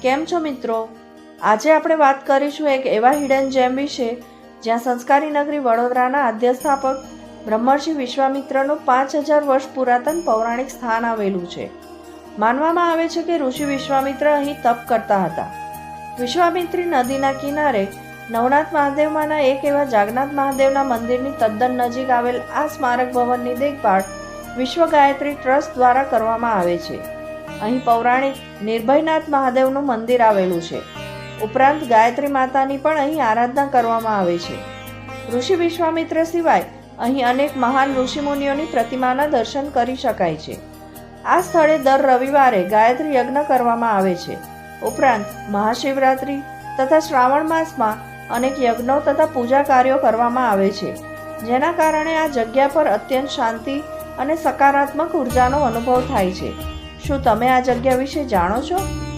કેમ છો મિત્રો? આજે આપણે વાત કરીશું એક એવા હિડન જેમ વિશે જ્યાં સંસ્કારી નગરી વડોદરાના આદ્ય સ્થાપક બ્રહ્મર્ષિ વિશ્વામિત્રનું 5000 વર્ષ પુરાતન પૌરાણિક સ્થાન આવેલું છે. માનવામાં આવે છે કે ઋષિ વિશ્વામિત્ર અહીં તપ કરતા હતા. વિશ્વામિત્રી નદીના કિનારે નવનાથ મહાદેવમાંના એક એવા જાગનાથ મહાદેવના મંદિરની તદ્દન નજીક આવેલ આ સ્મારક ભવનની દેખભાળ વિશ્વ ગાયત્રી ટ્રસ્ટ દ્વારા કરવામાં આવે છે. અહીં પૌરાણિક નિર્ભયનાથ મહાદેવનું મંદિર આવેલું છે. ઉપરાંત ગાયત્રી માતાની પણ અહીં આરાધના કરવામાં આવે છે. ઋષિ વિશ્વામિત્ર સિવાય અહીં અનેક મહાન ઋષિમુનિઓની પ્રતિમાના દર્શન કરી શકાય છે. આ સ્થળે દર રવિવારે ગાયત્રી યજ્ઞ કરવામાં આવે છે. ઉપરાંત મહાશિવરાત્રિ તથા શ્રાવણ માસમાં અનેક યજ્ઞો તથા પૂજા કાર્યો કરવામાં આવે છે, જેના કારણે આ જગ્યા પર અત્યંત શાંતિ અને સકારાત્મક ઉર્જાનો અનુભવ થાય છે. શું તમે આ જગ્યા વિશે જાણો છો?